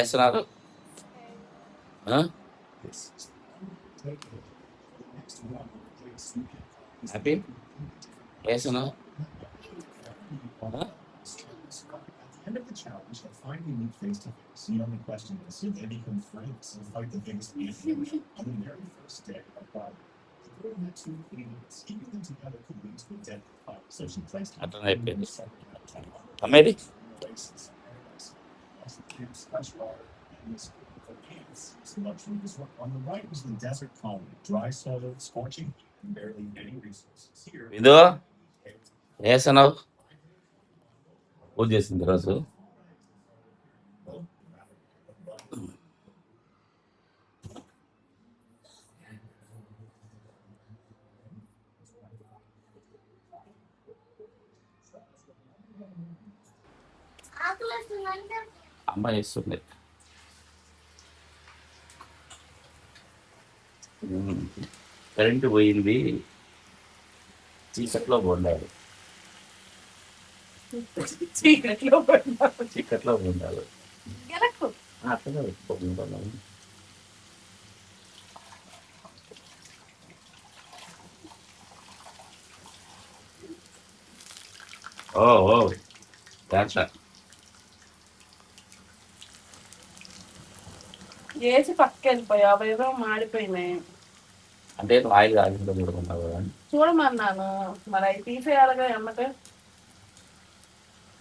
చేస్తున్నారు హ్యాపీ చేస్తున్నావు End of the challenge, they'll finally meet face to face. The only question is, will they become friends and fight the biggest game on the very first day of Bible? The girl had 2 idiots. Keeping them together could lead to a deadly fight, so she placed them అట్లా అయిపోయింది separate అమ్మేది places. As the camp's fresh water and this for camps. So much food was on the right was the desert colony, dry soil, scorching heat, and barely any resources. Here, ఇదో చేస్తున్నావు పూజ చేసింది ఈరోజు అమ్మ చేస్తుంది current పోయింది చీకట్లో ఉండాలి చీకట్లో ఉండాలి అట్లా పెట్టుకుంటాను ఓ ఓ దాంట్లో వేసి పక్కకి వెళ్ళిపోయా అవేదో మాడిపోయినాయి అంటే ఆయిల్ కాకుండా చూడకున్నావు కదా చూడమన్నాను మరి అవి తీసేయాలిగా ఎమ్మటే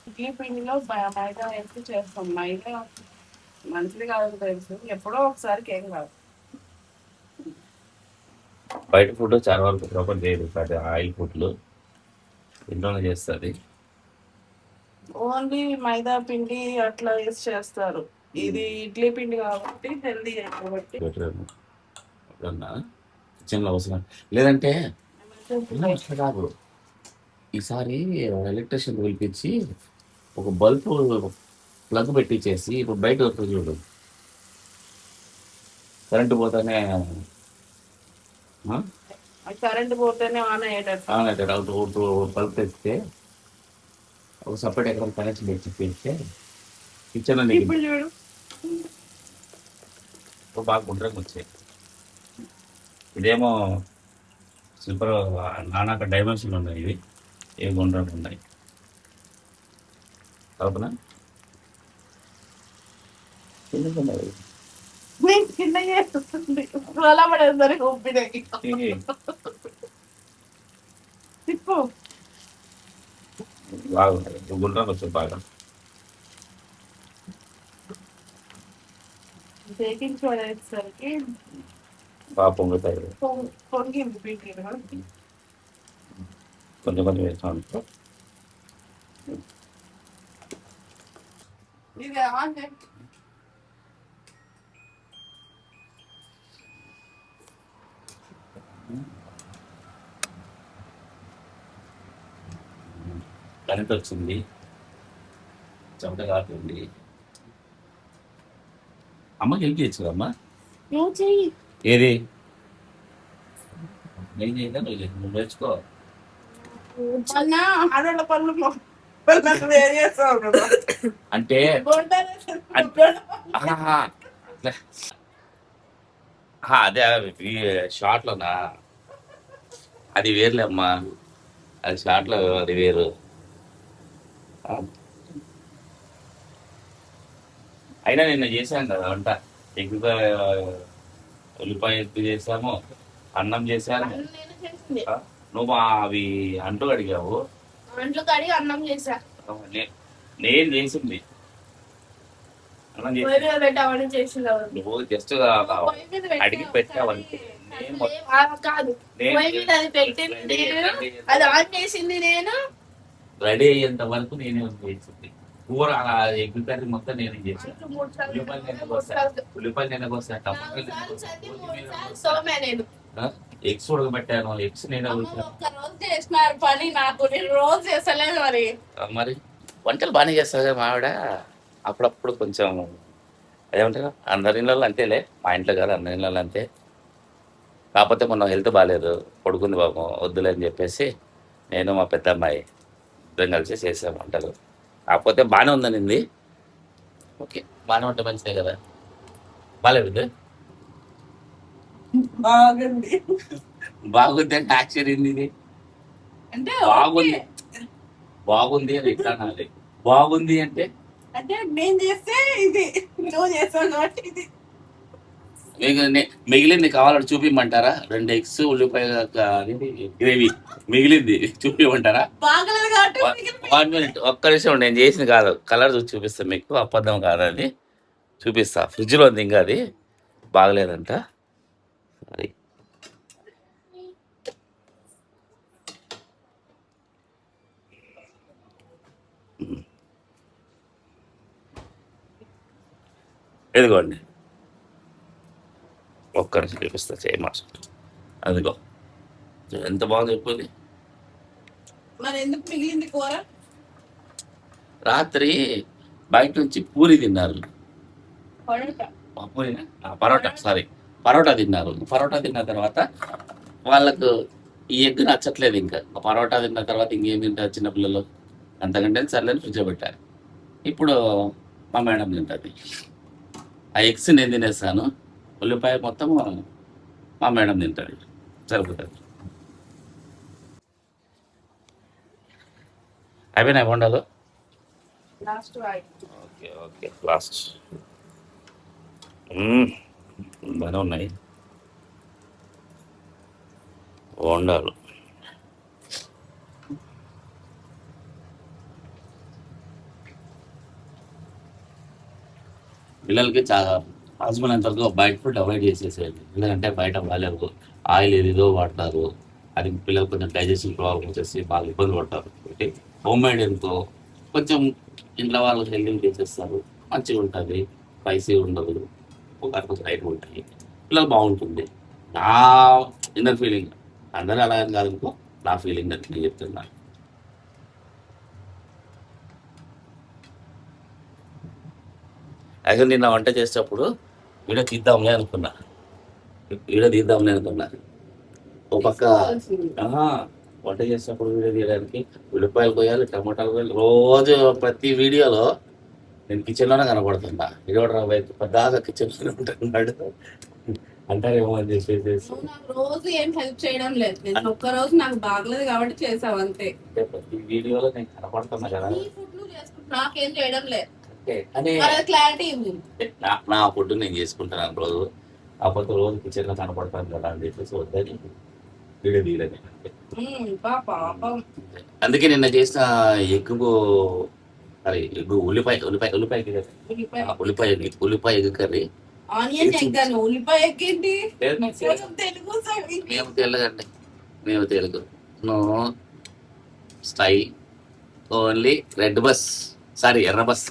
ఇడ్లీ పిండిలో మైదా వేసి చేస్తాం మైదా మంచిది కాదని తెలుసు ఎప్పుడో ఒకసారికి ఏం కాదు బయట ఫుడ్ చాలా వరకు ప్రాపర్ చేయదు అది ఆయిల్ ఫుడ్లు ఇంట్లోనే చేస్తుంది ఓన్లీ మైదా పిండి అట్లా వేసి చేస్తారు ఇది ఇడ్లీ పిండి కాబట్టి హెల్దీ కాబట్టి కిచెన్లో అవసరం లేదంటే అట్లా కాదు ఈసారి ఎలక్ట్రీషియన్ పిలిపించి ఒక బల్బు ప్లగ్ పెట్టించేసి ఇప్పుడు బయట వస్తుంది చూడు కరెంటు పోతానే కరెంట్ పోతేనే ఆన్ అయ్యేటట్టు బల్బ్ తెస్తే ఒక సపరేట్ ఎక్కడ కనెక్షన్ పెట్టి కిచెన్ ఇప్పుడు చూడు బాగా గుండ్రంగా వచ్చాయి ఇదేమో సూపర్ నానాక డైమెన్షన్లు ఉన్నాయి ఇవి ఏ గుండ్రంగా ఉన్నాయి కల్పన కింద చేస్తుంది అలా పడేసరి ఉబ్బినాయి తిప్పు బాగున్నాయి గుండ్రంగా వచ్చాయి బాగా బేకింగ్ సోడా వేసేసరికి బాగా పొంగుతాయి పొంగింది పిండి కొంచెం కొంచెం వేస్తాను ఇది ఆన్ కరెంట్ వచ్చింది చెమట కాకుండా అమ్మకి హెల్ప్ చేయొచ్చు కదమ్మా ఏది నేను చేయదా నువ్వు నేర్చుకో ఆడోళ్ళ పనులు అంటే అదే షార్ట్లోనా అది వేరులే అమ్మా అది షార్ట్లో అది వేరు అయినా నిన్న చేశాను కదా వంట ఎక్కువగా ఉల్లిపాయ ఎక్కువ చేసాము అన్నం చేశాను నువ్వు అవి అంటూ అడిగావు అన్నం చేసా నేను చేసింది అన్నం చేసి నువ్వు జస్ట్ అడిగి పెట్టావంటే రెడీ అయ్యేంత వరకు నేనే చేసింది కూర ఎగ్ కర్రీ మొత్తం నేనే చేశాను ఉల్లిపాయలు నేనే కోసాను ఎగ్స్ ఉడకబెట్టాను ఎగ్స్ నేనే చేసినారు పని నాకు నేను రోజు చేస్తలేదు మరి వంటలు బాగానే చేస్తారు కదా మావిడ అప్పుడప్పుడు కొంచెం అదేమంటారు అందరి ఇళ్ళలో అంతేలే మా ఇంట్లో కాదు అందరి ఇళ్ళలో అంతే కాకపోతే మొన్న హెల్త్ బాగాలేదు పడుకుంది పాపం వద్దులే అని చెప్పేసి నేను మా పెద్ద అమ్మాయి ఇద్దరం కలిసి చేసాం వంటలు కాకపోతే బాగానే ఉందనింది ఓకే బాగానే ఉంటే మంచిదే కదా. బాగాలేదు బాగుంది బాగుంది అంటే యాక్షన్ ఏంది ఇది? అంటే బాగుంది ఓకే. బాగుంది అని ఎట్లా అనాలి? బాగుంది అంటే అంటే నేను చేస్తే ఇది, నువ్వు చేస్తావు కాబట్టి ఇది. మీకు మిగిలింది కావాలని చూపిమంటారా? 2 ఎగ్స్ ఉల్లిపాయ గ్రేవీ మిగిలింది చూపిమంటారా? బాగలేదు కాబట్టి మిగిలిపోయింది. 1 మినిట్ ఒక్క నిమిషం, నేను చేసింది కాదు, కలర్ చూసి చూపిస్తా మీకు, అబద్ధం కాదని చూపిస్తా. ఫ్రిడ్జ్లో ఉంది ఇంకా, అది బాగలేదంట. సారీ. ఇదిగోండి, ఒక్క నిమిషం చూపిస్తా, చేయమాట. అదిగో ఎంత బాగుంది చెప్పుంది. మరి ఎందుకు మిగిలింది కూర? రాత్రి బయట నుంచి పూరి తిన్నారు. పరోటా. పూరినా? పరోటా, సారీ, పరోటా తిన్నారు. పరోటా తిన్న తర్వాత వాళ్ళకు ఈ ఎగ్ నచ్చట్లేదు. ఇంకా పరోటా తిన్న తర్వాత ఇంకేం తింటారు చిన్నపిల్లలు, అంతకంటే సర్లేని ఫ్రిడ్జ్లో పెట్టారు. ఇప్పుడు మా మేడం తింటుంది. ఆ ఎగ్స్ నేను తినేస్తాను, ఉల్లిపాయ మొత్తం మా మేడం తింటుంది, సరిపోతుంది. అయిపోయినాయి బొండాలు. Last okay okay, last. బాగానే ఉన్నాయి బోండాలు. పిల్లలకి చాలా పాసిబుల్ వరకు బయట ఫుడ్ అవాయిడ్ చేసేసేయండి. ఎందుకంటే బయట బాగాలేవు, ఆయిల్ ఏదేదో వాడతారు. అది పిల్లలు కొంచెం డైజెషన్ ప్రాబ్లమ్ వచ్చేసి బాగా ఇబ్బంది పడతారు. కాబట్టి హోమ్ మేడ్ ఎంతో కొంచెం ఇంట్లో వాళ్ళు హెల్దీ చేసేస్తారు, మంచిగా ఉంటుంది, స్పైసీ ఉండదు, ఒక రైట్ ఉంటాయి, పిల్లలు బాగుంటుంది. నా ఇన్నర్ ఫీలింగ్, అందరూ అలా అని కాదు అనుకో, నా ఫీలింగ్ అని నేను చెప్తున్నాను. యాక్చువల్ నిన్న వంట చేసేటప్పుడు వీడియో తీద్దాంలే అనుకున్నా, ఓ పక్క వంట చేసేటప్పుడు వీడియో తీయడానికి ఉల్లిపాయలు పోయాలి, టమాటాలు పోయాలి. రోజు ప్రతి వీడియోలో నేను కిచెన్లోనే కనపడుతున్నా. ఇరవై పెద్దగా కిచెన్లోనే ఉంటున్నాడు అంటారేమో అని చెప్పేసి. నువ్వు నాకు రోజు ఏం హెల్ప్ చేయడం లేదు, నేను ఒక్క రోజు నాకు బాగలేదు కాబట్టి చేసావు అంతే. అంటే ప్రతి వీడియోలో నేను కనపడుతున్నా కదా, నీ ఫుడ్ నువ్వు చేసుకుంటా, నాకేం చేయడం లేదు. అని క్లారిటీ ఉంది. నా ఫుడ్ నేను చేసుకుంటాను రోజు, కాకపోతే రోజు కిచెన్లో కనపడతాను కదా అని చెప్పేసి వద్దని వీడియో తీయలేదు. పాపం. అందుకే నిన్న చేసిన ఎగ్గు, సారీ ఎగ్గు ఉల్లిపాయ ఎగ్ కర్రీ. ఆనియన్ ఎగ్ అని ఉల్లిపాయ ఎగ్ ఏంటి? తెలుగు మేము తెలుగు నో style only red bus, sorry ఎర్ర బస్.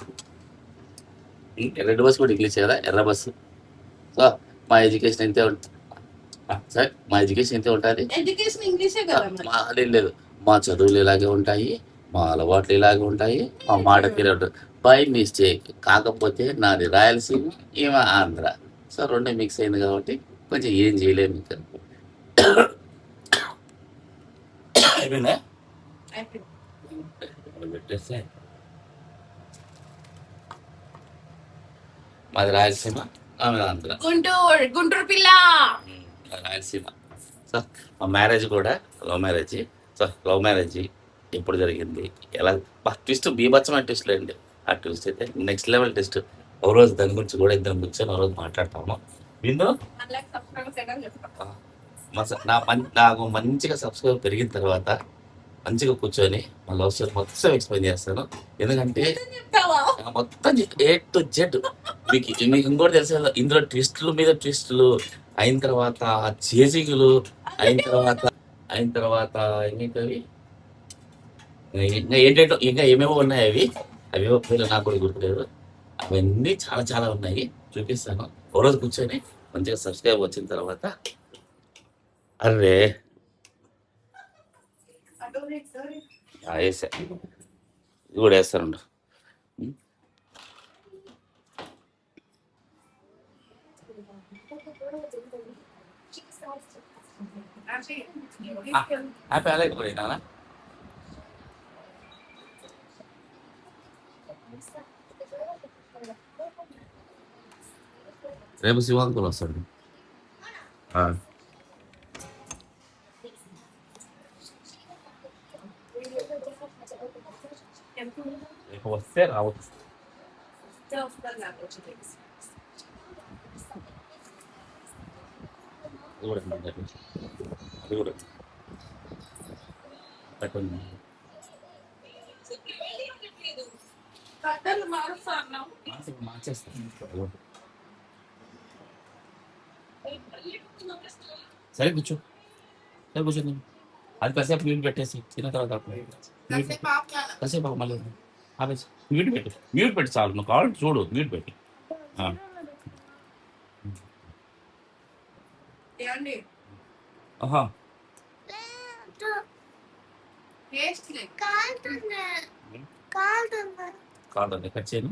రెడ్ బస్ కూడా ఇంగ్లీష్ కదా, ఎర్ర బస్. సో మా ఎడ్యుకేషన్ ఎంతే ఉంటుంది సార్, మా ఎడ్యుకేషన్ ఎంతే ఉంటుంది. ఎడ్యుకేషన్ ఇంగ్లీషే కదా. అదేం లేదు, మా చదువులు ఇలాగే ఉంటాయి, మా అలవాట్లు ఇలాగే ఉంటాయి, మా మాట తీరే ఉంటుంది. బై మిస్టేక్ కాకపోతే నాది రాయలసీమ, ఈమె ఆంధ్ర, సో రెండు మిక్స్ అయింది కాబట్టి కొంచెం ఏం చేయలేము. ఇంకా అయిపోయిందా? పెట్టేస్తే మాది రాయలసీమ, ఆమె ఆంధ్ర. గుంటూరు పిల్ల రాయలసీమ. సో మా మ్యారేజ్ కూడా love marriage. So love marriage ఎప్పుడు జరిగింది, ఎలా, ట్విస్ట్ బీభత్సమైన ట్విస్ట్ లేండి. ఆ ట్విస్ట్ అయితే నెక్స్ట్ లెవెల్ ట్విస్ట్. ఒక రోజు దాని గురించి కూడా ఇద్దరం కూర్చొని ఒక రోజు మాట్లాడతాము. విందు నాకు మంచిగా సబ్స్క్రైబ్ పెరిగిన తర్వాత మంచిగా కూర్చొని మా లవ్ స్టోరీ మొత్తం ఎక్స్ప్లెయిన్ చేస్తాను. ఎందుకంటే మొత్తం A to Z మీకు ఇంకోటి తెలుసు, ఇందులో ట్విస్టుల మీద ట్విస్టులు అయిన తర్వాత, చేజింగ్లు అయిన తర్వాత ఏంటవి ఇంకా ఏంటంటే ఇంకా ఏమేమో ఉన్నాయి, అవేవో పేర్లు నాకు కూడా గుర్తులేదు. అవన్నీ చాలా చాలా ఉన్నాయి, చూపిస్తాను. ఓ రోజు కూర్చొని మంచిగా సబ్స్క్రైబ్ వచ్చిన తర్వాత. అరే వేసా, ఇది కూడా వేస్తాను. హ్యాపీ అలాగే పోయినా రేపు శివాంకులు వస్తాడు. ఆ. రేపు వస్తే రావచ్చు. అది కూడా ఉంది. అది కూడా పెట్టండి. కట్టలు మారుస్తాను. మార్చేస్తాను. సరే కూర్చో, సరే కూర్చోండి. అది కాసేపు మ్యూట్ పెట్టేసి తిన్న తర్వాత కాసేపు మళ్ళీ ఆపేసి మ్యూట్ పెట్టు చాలు. నువ్వు కావాలంటే చూడు, మ్యూట్ పెట్టు. ఆ. ఏమండి ఆహా. టేస్ట్ లేదు. కాదండి, కట్ చేయను.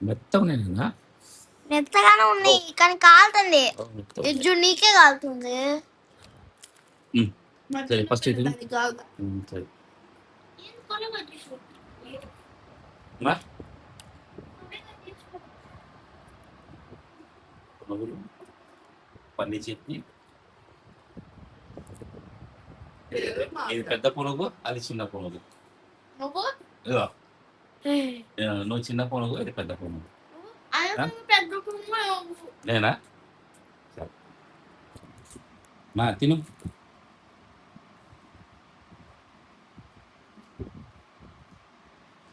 మెత్తగా నేనా మెత్తగానే ఉన్నాయి కానీ కాలుతుంది. ఇజ్జు నీకే కాలుతుంది. సరే ఫస్ట్ ఇది సరే మా పునుగులు, పన్నీర్ చట్నీ. ఇది పెద్ద పునుగు, అది చిన్న పునుగు. నువ్వు ఇదిగో, నువ్వు చిన్న పునుగు, ఇది పెద్ద పునుగు. పెద్ద నేనా? సరే మా తిను.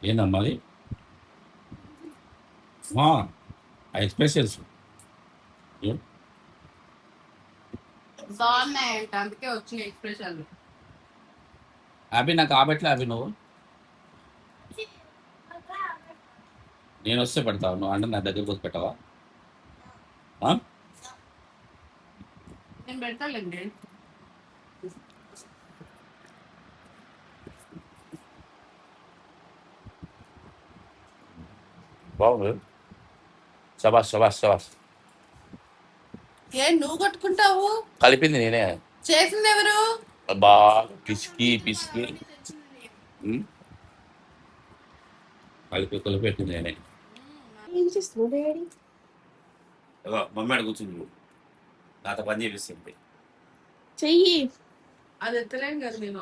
ఏందమ్మా అది? అది స్పెషల్స్. బాగున్నాయంట, అందుకే వచ్చిన ఎక్స్ప్రెషన్. అవి నాకు ఆబెట్లే, అవి నువ్వు నేను వస్తే పెడతావు. నువ్వు అంటే నా దగ్గర పోసి పెట్టవా? నేను పెడతానండి. బాగుంది. శబాష్ శబాష్ శబాష్. ఏం నువ్వు కొట్టుకుంటావు? కలిపింది నేనే. చేసింది ఎవరు? బాగా పిసికి పిసికి కలిపెట్టింది నేనే. ఏం చేస్తున్నావు డాడీ? మమ్మీ అక్కడ కూర్చుంది, నాతో పని చేపిస్తుంది. చెయ్యి. అది ఎత్తలేను కదా నేను.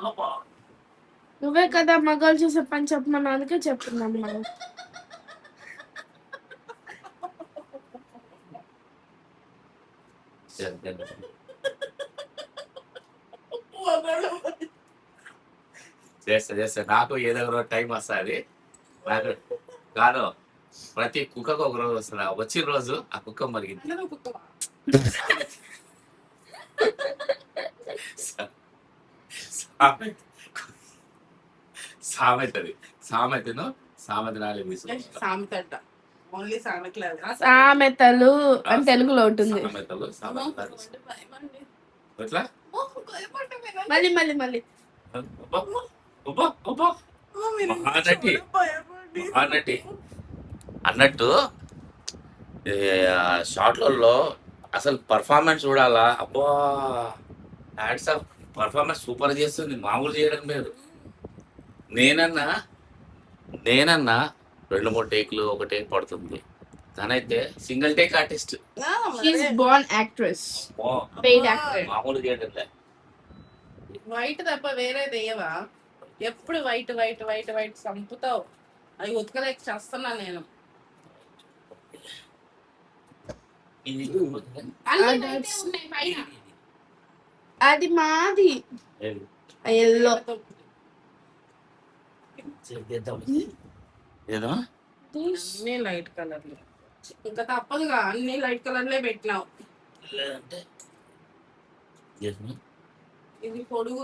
నువ్వే కదా మగవాళ్ళు చేసే పని చెప్పమన్నా, అందుకే చెప్తున్నాం మనం. చేస్తా నాకు ఏదో ఒక రోజు టైం వస్తుంది. నాకు కాదు, ప్రతి కుక్కకు ఒక రోజు వస్తుంది. వచ్చిన రోజు ఆ కుక్క మరిగింది. సామెతది సామెతను సామెత నాలుగు తీసుకుంటా. సామెత అంట, ఓన్లీ సామెతలేదు. సామెతలు అని తెలుగులో ఉంటుంది. సామెతలు సామెత ఎట్లా మళ్ళీ మళ్ళీ మళ్ళీ అన్నట్టు అన్నట్టు షార్ట్లలో అసలు పర్ఫార్మెన్స్ చూడాలా? అబ్బా, హ్యాట్స్ ఆఫ్. పర్ఫార్మెన్స్ సూపర్ చేస్తుంది, మామూలు చేయడం లేదు. నేనన్నా 2-3 టేక్లు, ఒక టేక్ పడుతుంది. తనైతే single take artist. Born actress, paid actor. మామూలు చేయడం లేదు. వైట్ తప్ప వేరే వేయవా? ఎప్పుడు వైట్ వైట్ వైట్ వైట్ చంపుతావు. అవి ఉతకలేక చేస్తున్నా నేను. అది మాది ఎల్లో. ఏదో అన్ని లైట్ కలర్లు, ఇంకా తప్పదుగా, అన్ని లైట్ కలర్లే పెట్టినావు. లేదంటే ఇది పొడుగు.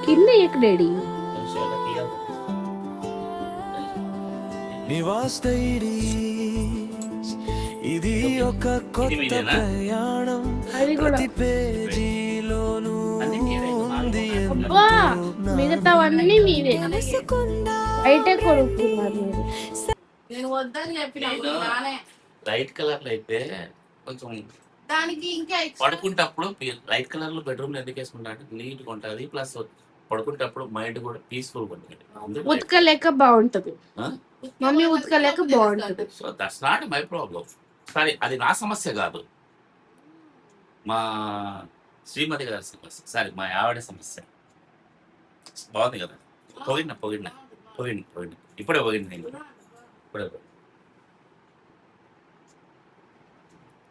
కింద ఎక్కడేడి నివాస్ డైరీస్ ఇది ఒక కొత్త ప్రయాణం. అది కూడా ప్రతి పేజీలోనూ ఉంది అబ్బా, మిగతావన్నీ మీవే. బయటే కొనుక్కున్నారు మీరు. నేను వద్దని చెప్పిన నానే. లైట్ కలర్లు అయితే కొంచెం దానికి ఇంకా extra పడుకుంటప్పుడు లైట్ కలర్ లో బెడ్రూమ్ లో ఎందుకు వేసుకుంటా అంటే నీట్ గా ఉంటది, ప్లస్ పడుకుంటప్పుడు మైండ్ కూడా పీస్ఫుల్ గా ఉంటుంది. ఉతకలేక బాగుంటది. ఆ? మమ్మీ ఉతకలేక బాగుంటది. So that's not my problem. సరే అది నా సమస్య కాదు, మా శ్రీమతి గారి సమస్య, సారీ మా ఆవిడ సమస్య. బాగుంది కదా, పోగిన ఇప్పుడే పోగింది నేను ఇప్పుడే.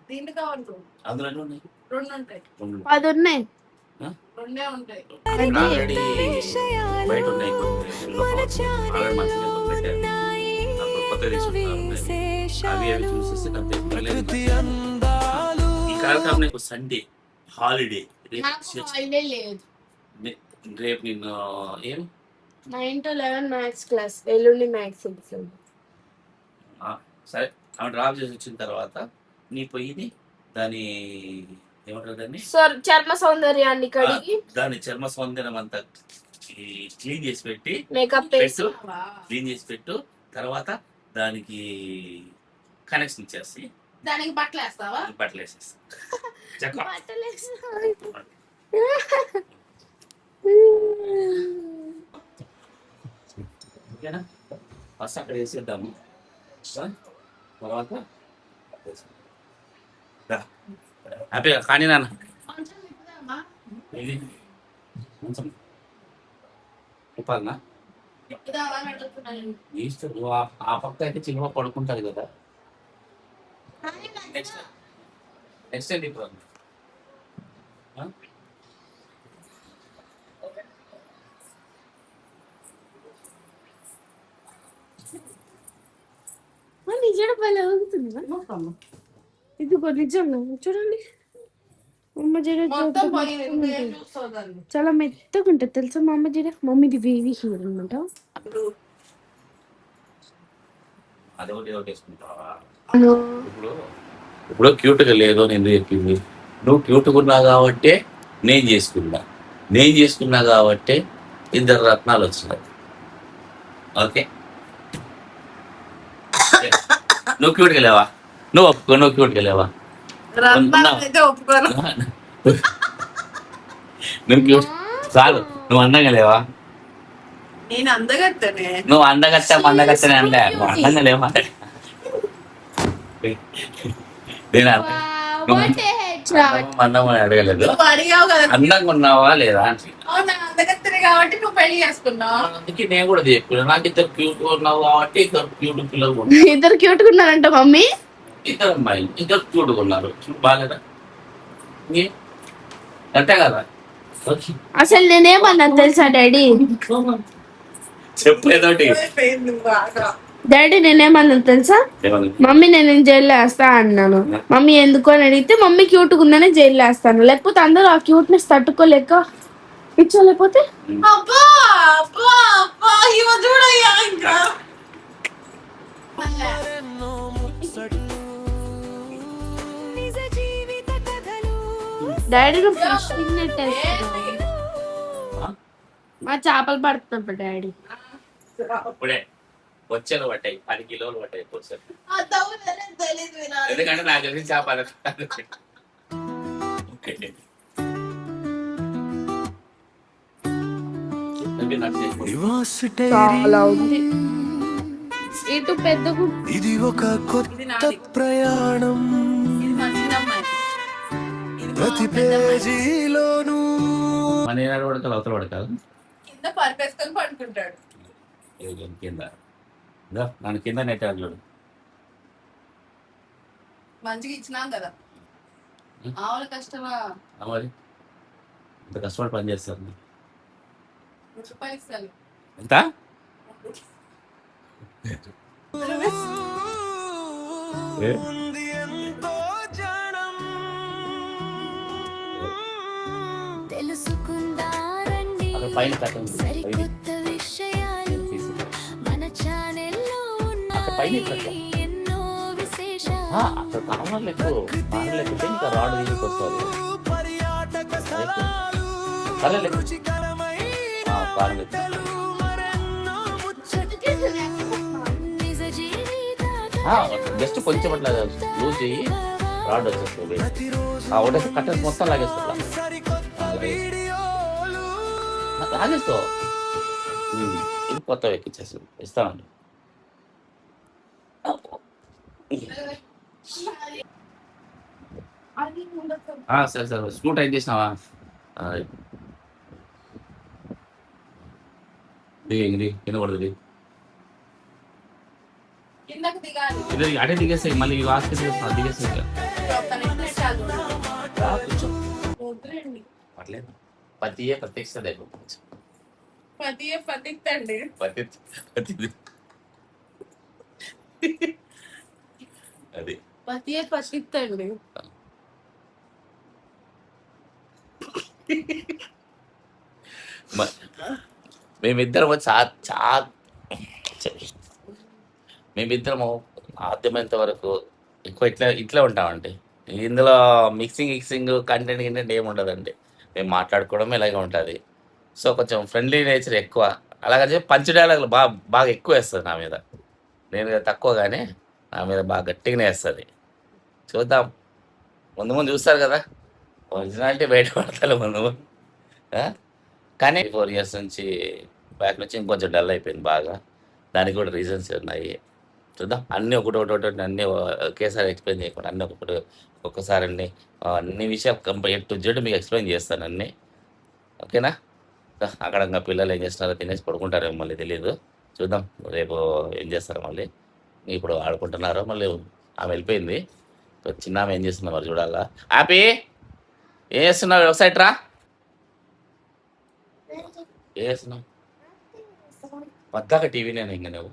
దీంట్లో కావాలి అందులో ఎన్ని ఉన్నాయి? 2 ఉంటాయి. రెండు. 10 ఉన్నాయి. 2 ఉంటాయి. ఆల్రెడీ బయట ఉన్నాయి కొన్ని, ఆల్రెడీ మంచి పెట్టారు. అప్పుడు కొత్త తీసుకుంటారు, అవి అవి చూసేసి నాకు ప్రకృతి తెలియదు. అందాలు ఈ కార్యక్రమం నీకు సండే హాలిడే, నాకు హాలిడే లేదు. రేపు నిన్ను ఏం 9 to 11 మ్యాథ్స్ క్లాస్, ఎల్లుండి మ్యాథ్స్ ఎగ్జామ్. సరే ఆమె డ్రాప్ చేసి వచ్చిన తర్వాత నీ పొయ్యిని దాని ఏమంటారు దాన్ని, చర్మ సౌందర్యాన్ని కడిగి దాని చర్మ సౌందర్యం అంతా క్లీన్ చేసి పెట్టి మేకప్ వేసి పెట్టు, క్లీన్ చేసి పెట్టు. తర్వాత దానికి కనెక్షన్ ఇచ్చేసి దానికి బట్టలు వేస్తావా? బట్టలు వేసేసి చక్క. ఓకేనా, ఫస్ట్ అక్కడ వేసేద్దాము, తర్వాత హ్యాపీగా కానీ నాన్న కొంచెం ఇప్పుదామా? ఇది కొంచెం చెప్పాలనా ఇప్పుదామా అని అడుగుతున్నాను. ఇష్టం. నువ్వు ఆ పక్క అయితే చిన్న పడుకుంటుంది కదా. నెక్స్ట్ నెక్స్ట్ ఏంటి ఇప్పుడు నిజంగా పని అవుతుందా? ఇదిగో నిజంగా చూడండి, అమ్మ జడ మొత్తం పోయింది. నువ్వు ఏం చూస్తావు దాన్ని? చాలా మెత్తగా ఉంటుంది తెలుసా మా అమ్మ జడ. మమ్మీది వేవి హీర్ అనమాట. అదొకటి ఒకటి వేసుకుంటావా? ఇప్పుడు క్యూట్గా లేదు అని ఎందుకు చెప్పింది? నువ్వు క్యూట్గా ఉన్నావు కాబట్టే నేను చేసుకున్నా కాబట్టే 2 రత్నాలు వచ్చినాయి. ఓకే, నువ్వు క్యూట్గా లేవా? నువ్వు ఒప్పుకో, నువ్వు క్యూట్గా లేవా? రత్నాలు అయితే ఒప్పుకోను. నువ్వు క్యూట్ చాలు, నువ్వు అందంగా లేవా? నేను అందగత్తనే. నువ్వు అందగత్తనే అంటే నువ్వు అందంగా లేవా? నేను అందం అడగలేదు, నువ్వు అడిగావు కదా. అందంగా ఉన్నావా లేదా అని. అవునా, అందగత్తనే కాబట్టి నువ్వు పెళ్లి చేసుకున్నావు. అందుకే నేను కూడా చెప్పుకున్నా, నాకు 2 క్యూట్ ఉన్నావు కాబట్టి 2 క్యూట్ పిల్లలు ఉన్నారు. 2 క్యూట్ గా ఉన్నారంట మమ్మీ. 2 అమ్మాయిలు 2 క్యూట్ ఉన్నారు, బాగాలేదా? అంతే కదా. అసలు నేనేమన్నా తెలుసా డాడీ? చెప్పేదోటి అయిపోయింది బాగా. డాడీ నేనేమన్నా తెలుసా? మమ్మీ నేను జైల్లో వేస్తా అన్నాను. మమ్మీ ఎందుకు అని అడిగితే మమ్మీ క్యూట్ ఉందనే జైల్లో వేస్తాను, లేకపోతే అందరూ ఆ క్యూట్నెస్ తట్టుకోలేక ఇచ్చోలేకపోతే అబ్బా అబ్బా అబ్బా ఇవ చూడయ్యా ఇంకా. ఎన్నో ముచ్చట్లు నిజ జీవిత కథలు డాడీ నువ్వు ఫిష్ నెట్ వేస్తున్నావు. మా చేపలు పడుతున్నప్పుడు డాడీ అప్పుడే వచ్చేలు పట్టాయి, 10 కిలోలు పట్టాయి వచ్చారు. ఆ తవ్వుదలే తెలీదు వినాలి. ఎందుకంటే నాకు తెలిసి చేపలు చాలా ఉంది. ఇటు పెద్దకు ఇది ఒక కొత్త ప్రయాణం, ఇది మా చిన్నమ్మాయి. ఇది మా ప్రతి పెద్దమ్మాయి. పేజీలోనూ మన ఏనాడు పడతారు, అవతల పడతారు కింద పరిపేసుకొని పడుకుంటాడు. కింద. నన్ను కింద నెట్టారు చూడు. మంచిగా ఇచ్చినాం కదా. ఆవుల కష్టమా? మరి ఇంత కష్టపడి పని చేస్తారు. రూపాయలు ఇస్తాను. ఎంత? ఉంది ఎంతో జానం, తెలుసుకుందారండి అక్కడ పైన కట్టండి, సరికొత్త విషయాలు మన ఛానల్లో పైన ఉన్నాయి ఎన్నో విశేషాలు, అక్కడ కారణాలు ఎక్కువ ఎక్కితే ఇంకా రాడు దీనికి వస్తారు. పర్యాటక స్థలాలు రుచికరమైన వంటలు, మరెన్నో ముచ్చట్లు నిజ జీవిత జస్ట్ కొంచెం అట్లా లూజ్ చెయ్యి, రాడ్ వచ్చేస్తుంది ఒకటే కట్టెస్ మొత్తం లాగేస్తా లాగేస్తావు ఇది కొత్త ఎక్కిచ్చేసి ఇస్తామండి సరే సరే స్క్రూ టైట్ చేసినావా దిగి కింద పడుతుంది కిందకి దిగాలి. ఇది అటే దిగేస్తాయి మళ్ళీ వాస్కి దిగేస్తాయి ఒక్క నిమిషం చాలు. వద్దులేండి. పర్లేదు పతియే ప్రత్యక్షత పతియే పతిక్తండి. అది పతియే పతిక్తండి. మేమిద్దరము మేమిద్దరము సాధ్యమైనంత వరకు ఎక్కువ ఇట్లా ఉంటామండి. ఇందులో మిక్సింగ్ కంటెంట్ ఏమి ఉండదండి. మేము మాట్లాడుకోవడం ఇలాగే ఉంటుంది. సో కొంచెం ఫ్రెండ్లీ నేచర్ ఎక్కువ. అలాగని చెప్పి పంచ్ డైలాగులు బాగా ఎక్కువ వేస్తుంది నా మీద. నేను తక్కువ కానీ నా మీద బాగా గట్టిగానే వేస్తుంది. చూద్దాం ముందు చూస్తారు కదా ఒరిజినాలిటీ బయట పడతారు ముందు. కానీ 4 years నుంచి బ్యాక్ నుంచి ఇంకొంచెం డల్ అయిపోయింది బాగా. దానికి కూడా రీజన్స్ ఉన్నాయి. చూద్దాం అన్నీ ఒకటి అన్నీ ఒకేసారి ఎక్స్ప్లెయిన్ చేయకుండా అన్నీ ఒక్కొక్కసారి అన్ని విషయాలు A to Z మీకు ఎక్స్ప్లెయిన్ చేస్తాను అన్నీ. ఓకేనా? అక్కడ ఇంకా పిల్లలు ఏం చేస్తున్నారో తినేసి పడుకుంటారో మళ్ళీ తెలియదు. చూద్దాం రేపు ఏం చేస్తారో మళ్ళీ. ఇప్పుడు ఆడుకుంటున్నారో మళ్ళీ ఆమె వెళ్ళిపోయింది. చిన్న ఆమె ఏం చేస్తుందో మరి చూడాలా. హ్యాపీ ఏం చేస్తున్నావు? వెబ్సైట్ రా ఏం చేస్తున్నావు? పద్దాక టీవీ నేను ఇంక నువ్వు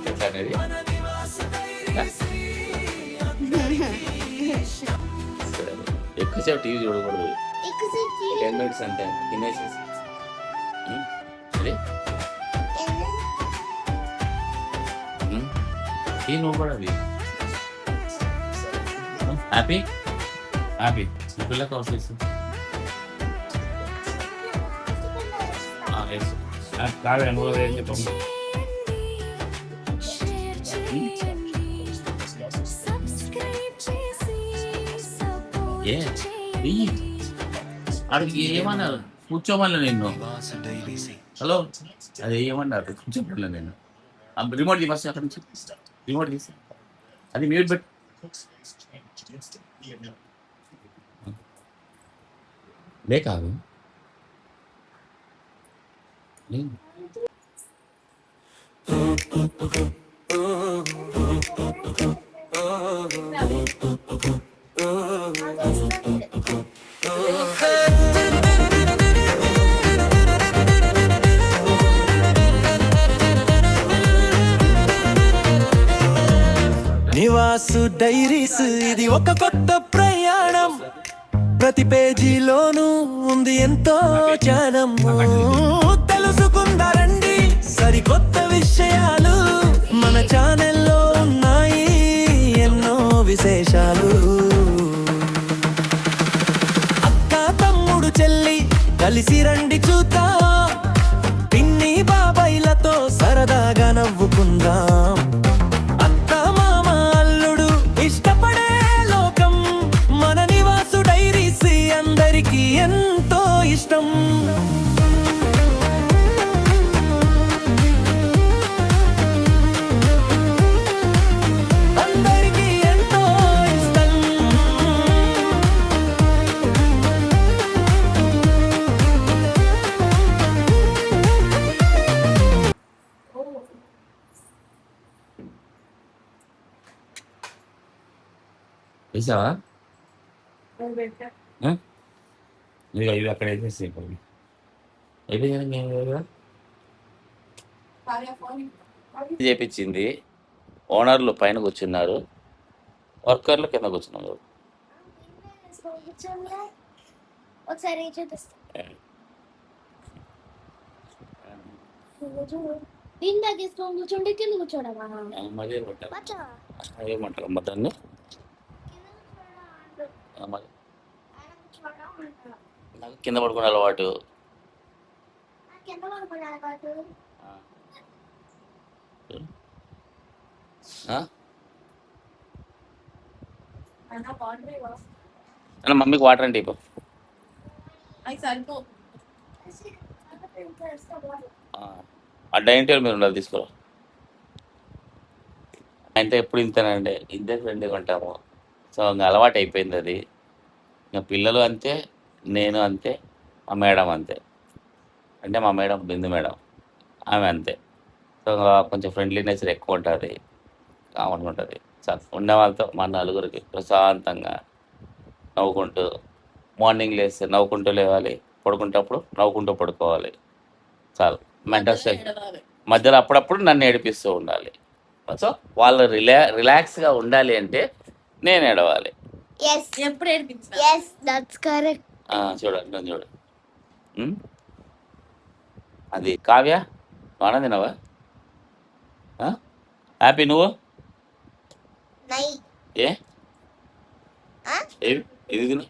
ఎట్లా అనేది ఎక్కువసేపు టీవీ చూడకూడదు. 10 minutes అంటే తినేసేసి అదే నువ్వు కూడా అది హ్యాపీ పిల్లకి ఆఫీస్ కాదు నువ్వు ఏం చెప్పాము ఏ అడిగి ఏమన్నారు కూర్చోమన్నా నిన్ను. హలో అది ఏమన్నారు కూర్చోమన్నా నేను. రిమోట్ తీసి అక్కడ నుంచి రిమోట్ తీసి అది మ్యూట్ పెట్టి లే కాదు నివాసు డైరీస్ ఇది ఒక కొత్త ప్రయాణం. ప్రతి పేజీలోనూ ఉంది ఎంతో జ్ఞానం. తెలుసుకుందారండి సరికొత్త విషయాలు. మన ఛానల్లో ఉన్నాయి ఎన్నో విశేషాలు. అక్క తమ్ముడు చెల్లి కలిసి రండి చూద్దాం. పిన్ని బాబాయిలతో సరదాగా నవ్వుకుందాం. అందరికీ ఎంతో ఇష్టం. అందరికీ ఎంతో ఇష్టం. వేసావా? ఇవి అక్కడ వేసేసి చేపించింది. ఓనర్లు పైన కూర్చున్నారు, వర్కర్లు కింద కూర్చున్నారు. ఒకసారి చూపిస్తా. ఇందాక కూర్చోండి కింద కూర్చోడమా? ఏమంటారు అమ్మ దాన్ని? నాకు కింద పడుకునే అలవాటు. కింద పడుకున్నాను కాదు. అన్న బాగుంటుంది కదా. అన్న మమ్మీకి వాటర్ అంటే ఇప్పుడు అవి సరిపో. ఆ డైనింగ్ టేబుల్ మీరు ఉండాలి తీసుకో. అంటే ఎప్పుడు ఇంతేనండి, ఇంతే ఫ్రెండ్గా ఉంటాము. సో ఇంకా అలవాటు అయిపోయింది అది. ఇంకా పిల్లలు అంతే, నేను అంతే, మా మేడం అంతే. అంటే మా మేడం బిందు మేడం, ఆమె అంతే. సో కొంచెం ఫ్రెండ్లీనెస్ ఎక్కువ ఉంటుంది, కామన్గా ఉంటుంది. సార్ ఉన్న వాళ్ళతో మన నలుగురికి ప్రశాంతంగా నవ్వుకుంటూ, మార్నింగ్ లేస్తే నవ్వుకుంటూ లేవాలి, పడుకుంటప్పుడు నవ్వుకుంటూ పడుకోవాలి. చాలు. మెంటల్ స్ట్రెస్ ఏడవాలి. మధ్యలో అప్పుడప్పుడు నన్ను ఏడిపిస్తూ ఉండాలి. సో వాళ్ళు రిలాక్స్గా ఉండాలి అంటే నేను ఏడవాలి. Yes. ఎప్పుడు ఏడిపించిన Yes, that's correct. చూడండి నన్ను చూడు. ఉమ్? అది కావ్య వాన తినవా? హ్యాపీ నువ్వు Night. ఏ ఏవి ఇది తిను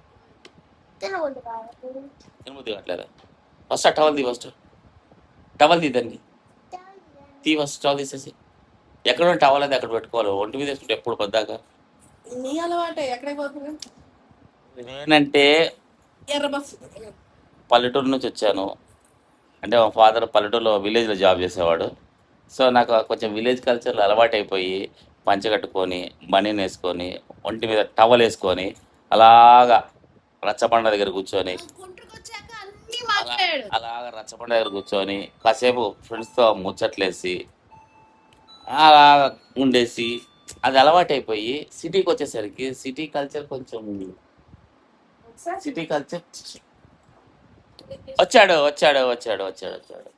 తినకూడదు కాదు. తినబుద్ధి కావట్లేదా? ఫస్ట్ ఆ టవల్ తీ, ఫస్ట్ టవల్ తీద్దండి, తీ ఫస్ట్ టవల్ తీసేసి. ఎక్కడ టవల్ అయితే అక్కడ పెట్టుకోవాలి, ఒంటి మీద వేసుకుంటే ఎప్పుడు పద్దాక. నీ అలవాటే ఎక్కడికి పోతుంది. నేనంటే ఎర్ర బస్సు. పల్లెటూరు నుంచి వచ్చాను. అంటే మా ఫాదర్ పల్లెటూరులో విలేజ్లో జాబ్ చేసేవాడు. సో నాకు కొంచెం విలేజ్ కల్చర్లో అలవాటు అయిపోయి పంచె కట్టుకొని, బనీన్ వేసుకొని, ఒంటి మీద టవల్ వేసుకొని అలాగా రచ్చబండ దగ్గర కూర్చొని, గుంటూరుకు వచ్చాక అన్ని అలా మాట్లాడాడు. అలాగా రచ్చబండ దగ్గర కూర్చొని కాసేపు ఫ్రెండ్స్తో ముచ్చట్లేసి అలా ఉండేసి అది అలవాటు అయిపోయి సిటీకి వచ్చేసరికి సిటీ కల్చర్ కొంచెం సిటీ కల్చర్ వచ్చాడు వచ్చాడు వచ్చాడు వచ్చాడు వచ్చాడు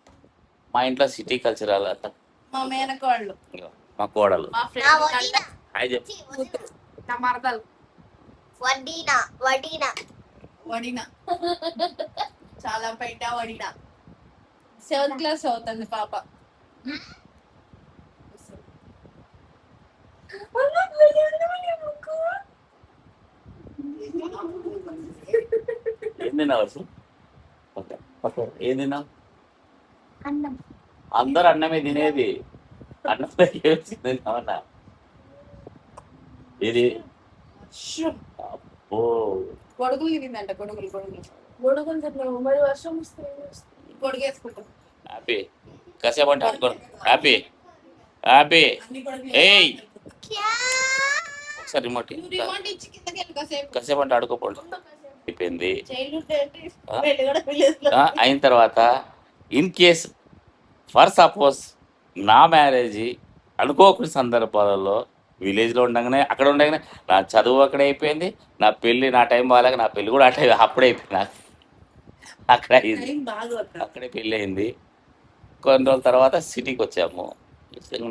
మా ఇంట్లో సిటీ కల్చర్ అలా మా మేనకోళ్ళు, మా కోడలు మా నా ఫ్రెండ్ వదిన. హాయ్ చెప్పు. ఛీ, వదిన. నా మరదలు వడ్డీనా వడ్డీనా. వడిన. చాలా బయట వడిన. 7th క్లాస్ అవుతుంది పాప. ఏం తిన్నావు అసలు? ఏం తిన్నావు? అన్నం. అందరు అన్నమే తినేది, అన్నంలో ఏమి తిన్నావన్నా? ఇది ఓ గొడుగులు తిరిందంట. గొడుగులు గొడుగులు తిన్నాము, మరి వర్షం వస్తే గొడుగు వేసుకుంటాం. హ్యాపీ కాసేపు అంటే ఆడుకో. హ్యాపీ హ్యాపీ అన్ని గొడుగులు ఏయ్ క్యా? ఒకసారి రిమోట్ నువ్వు రిమోట్ ఇచ్చి కిందకి వెళ్ళి కాసేపు. కాసేపు అంటే ఆడుకోపోండి. అయిపోయింది. చైల్డ్హుడ్ వెళ్ళి కూడా విలేజ్ లో అయిన తర్వాత ఇన్ కేస్ ఫర్ సపోజ్ నా మ్యారేజ్ అనుకోకుండా సందర్భాలలో విలేజ్లో ఉండగానే అక్కడ ఉండగానే నా చదువు అక్కడే అయిపోయింది, నా పెళ్ళి నా టైం బాగాలేక నా పెళ్ళి కూడా అప్పుడే అయిపోయింది. నాకు అక్కడ అయింది, టైం బాగా అక్కడే పెళ్ళి అయింది. కొన్ని రోజుల తర్వాత సిటీకి వచ్చాము.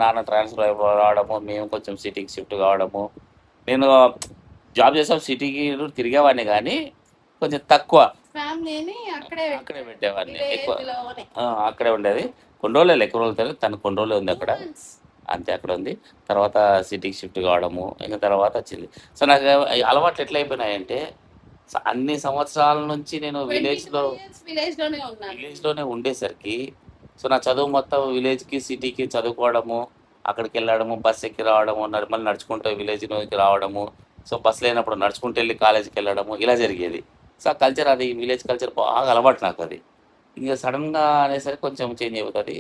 నాన్న ట్రాన్స్ఫర్ రావడము, మేము కొంచెం సిటీకి షిఫ్ట్ కావడము. నేను జాబ్ చేసాం, సిటీకి తిరిగేవాడిని కానీ కొంచెం తక్కువ, ఫ్యామిలీని అక్కడే అక్కడే పెట్టేవాడిని ఎక్కువ. విలేజ్లోనే. అక్కడే ఉండేది కొన్ని రోజులు, ఎక్కువ రోజులు తెలియదు, తను కొన్ని రోజులు ఉంది అక్కడ, అంతే అక్కడ ఉంది. తర్వాత సిటీకి షిఫ్ట్ కావడము, ఇంకా తర్వాత వచ్చింది. సో నాకు అలవాట్లు ఎట్లా అయిపోయినాయంటే అన్ని సంవత్సరాల నుంచి నేను 22 విలేజ్లో years విలేజ్ లోనే ఉన్నాను. విలేజ్లోనే ఉండేసరికి సో నా చదువు మొత్తం విలేజ్కి సిటీకి చదువుకోవడము, అక్కడికి వెళ్ళడము, బస్ ఎక్కి రావడము, మళ్ళీ నడుచుకుంటూ విలేజ్ నుంచి రావడము. సో బస్ లేనప్పుడు నడుచుకుంటూ వెళ్ళి కాలేజీకి వెళ్ళడము, ఇలా జరిగేది. సో ఆ కల్చర్, అది విలేజ్ కల్చర్ బాగా అలవాటు నాకు. అది ఇంకా సడన్గా అనేసరికి కొంచెం చేంజ్ అయిపోతుంది.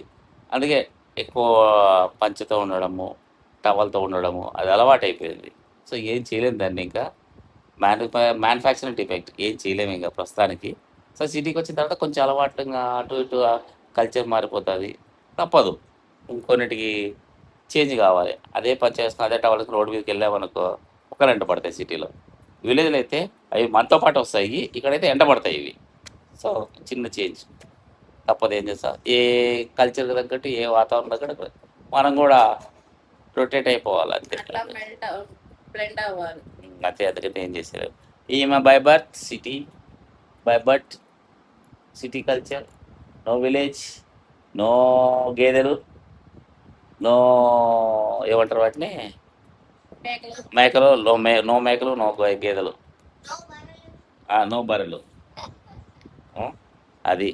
అందుకే ఎక్కువ పంచెతో ఉండడము, టవల్తో ఉండడము అది అలవాటు అయిపోయింది. సో ఏం చేయలేము దాన్ని, ఇంకా మ్యానుఫ్యాక్చరింగ్ డిఫెక్ట్, ఏం చేయలేము ఇంకా ప్రస్తుతానికి. సో సిటీకి వచ్చిన తర్వాత కొంచెం అలవాటు, ఇంకా అటు ఇటు కల్చర్ మారిపోతుంది, తప్పదు. ఇంకొన్నిటికి చేంజ్ కావాలి. అదే పని చేసుకుని అదే టవల్ రోడ్డు మీదకి వెళ్ళామనుకో ఒక ఎంట పడతాయి సిటీలో. విలేజ్లో అయితే అవి మనతో పాటు వస్తాయి, ఇక్కడైతే ఎంట పడతాయి ఇవి. సో చిన్న చేంజ్ తప్పదు, ఏం చేస్తా. ఏ కల్చర్కి తగ్గట్టు, ఏ వాతావరణం తగ్గట్టు మనం కూడా రొటేట్ అయిపోవాలి అంతే. అట్లా బ్లెండ్ అవ్వాలి. అంతే, అందుకంటే ఏం చేశారు. ఈమె by birth city culture, no village, no గేదెలు, నో ఏమంటారు వాటిని, మేకలు. మేకలు, నో మేకలు, నో గేదెలు, No, నో బర్రెలు. అది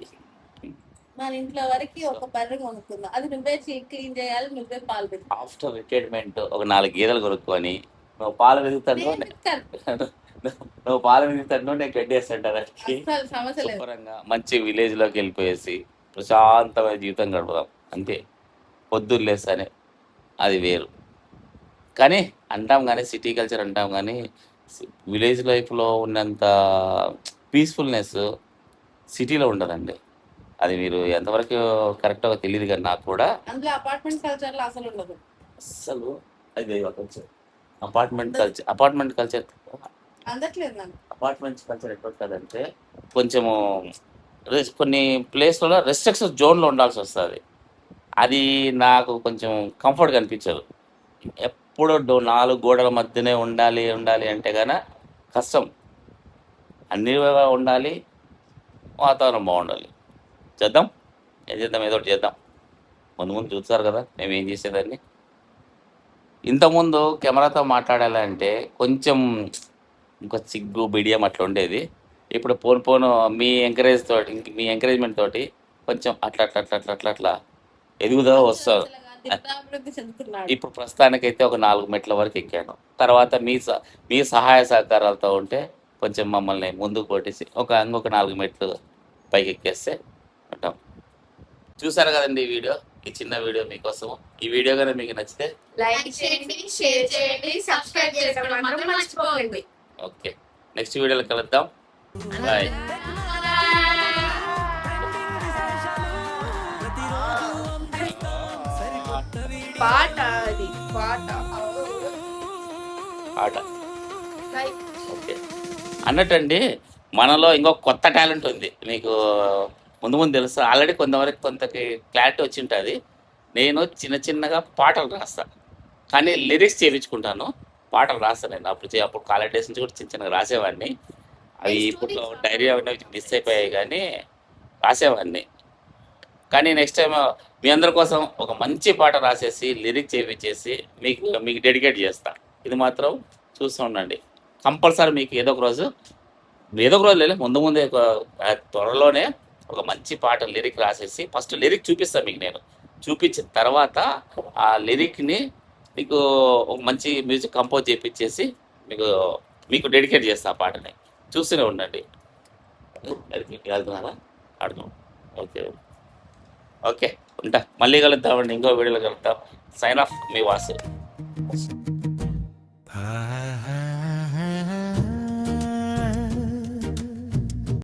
మన ఇంట్లో వరకు ఒక బర్రె కొనుక్కుందాం, అది నువ్వే క్లీన్ చేయాలి, నువ్వే పాలు పెట్టాలి. ఆఫ్టర్ రిటైర్మెంట్ ఒక 4 గేదెలు కొనుక్కొని నువ్వు పాలు వెతుకుతాను, నేను ఇస్తాను. నువ్వు పాలు వెతుకుతాను, నేను గడ్డేస్తాను దానికి. అస్సలు సమస్య లేదు. శుభ్రంగా మంచి విలేజ్లోకి వెళ్ళిపోయేసి ప్రశాంతమైన జీవితం గడపదాం అంతే. పొద్దున్న లేస్తానే అది వేరు. కానీ అంటాం కానీ సిటీ కల్చర్ అంటాం కానీ విలేజ్ లైఫ్లో ఉన్నంత పీస్ఫుల్నెస్ సిటీలో ఉండదండి. అది మీరు ఎంతవరకు కరెక్ట్గా తెలియదు కానీ నాకు కూడా అందులో అపార్ట్మెంట్ కల్చర్ లో అసలు ఉండదు. అస్సలు అది కల్చర్ అపార్ట్మెంట్ కల్చర్ అందట్లేదు నాకు. అపార్ట్మెంట్స్ కల్చర్ ఎట్లుంటుందంటే కొంచెము కొన్ని ప్లేస్లలో రెస్ట్రిక్షన్ జోన్లో ఉండాల్సి వస్తుంది. అది నాకు కొంచెం కంఫర్ట్గా అనిపించదు. ఎప్పుడు 4 గోడల మధ్యనే ఉండాలి అంటే కానీ కష్టం. అన్ని ఉండాలి, వాతావరణం బాగుండాలి. చేద్దాం, ఏదో ఒకటి చేద్దాం. ముందు చూస్తారు కదా మేము ఏం చేసేదాన్ని. ఇంతకుముందు కెమెరాతో మాట్లాడాలంటే కొంచెం ఇంకా సిగ్గు బిడియం అట్లా ఉండేది. ఇప్పుడు పోను మీ ఎంకరేజ్మెంట్ తోటి కొంచెం అట్లా ఎదుగుదా వస్తుంది. అభివృద్ధి చెందుతున్నాడు. ఇప్పుడు ప్రస్తుతానికైతే ఒక 4 మెట్ల వరకు ఎక్కాను. తర్వాత మీ సహాయ సహకారాలతో ఉంటే కొంచెం మమ్మల్ని ముందుకు కొట్టేసి ఇంకొక 4 మెట్లు పైకి ఎక్కేస్తే ఉంటాం. చూసారు కదండి ఈ వీడియో, ఈ చిన్న వీడియో మీకోసం. ఈ వీడియో కనుక మీకు నచ్చితే లైక్ చేయండి, షేర్ చేయండి, సబ్స్క్రైబ్ చేసుకోవడం మాత్రం మర్చిపోకండి. ఓకే, నెక్స్ట్ వీడియోలో కలుద్దాం. బాయ్. పాట అది పాట. ఆట ఓకే అన్నట్టండి. మనలో ఇంకొక కొత్త టాలెంట్ ఉంది, మీకు ముందు తెలుసు. ఆల్రెడీ కొంతకి క్లారిటీ వచ్చి ఉంటుంది. నేను చిన్నగా పాటలు రాస్తాను, కానీ లిరిక్స్ చేయించుకుంటాను. పాటలు రాస్తాను నేను. అప్పుడు కాలేజ్ డేస్ నుంచి కూడా చిన్నగా రాసేవాడిని. అవి ఇప్పుడు డైరీ అవన్నీ మిస్ అయిపోయాయి, కానీ రాసేవాడిని. కానీ నెక్స్ట్ టైం మీ అందరి కోసం ఒక మంచి పాట రాసేసి లిరిక్ చేయించేసి మీకు డెడికేట్ చేస్తాను. ఇది మాత్రం చూస్తూ ఉండండి. కంపల్సరీ మీకు ఏదో ఒక రోజు లేదు, ముందే త్వరలోనే ఒక మంచి పాట లిరిక్ రాసేసి ఫస్ట్ లిరిక్ చూపిస్తాను మీకు. నేను చూపించిన తర్వాత ఆ లిరిక్ని మీకు ఒక మంచి మ్యూజిక్ కంపోజ్ చేయించేసి మీకు డెడికేట్ చేస్తాను ఆ పాటని. చూస్తూనే ఉండండి. వెళ్తున్నారా? ఆడుతున్నాం. ఓకే ఉంటా. మళ్ళీ కలుద్దామండి, ఇంకో వీడియోలో కలుద్దాం. సైన్ ఆఫ్, మీ వాసు.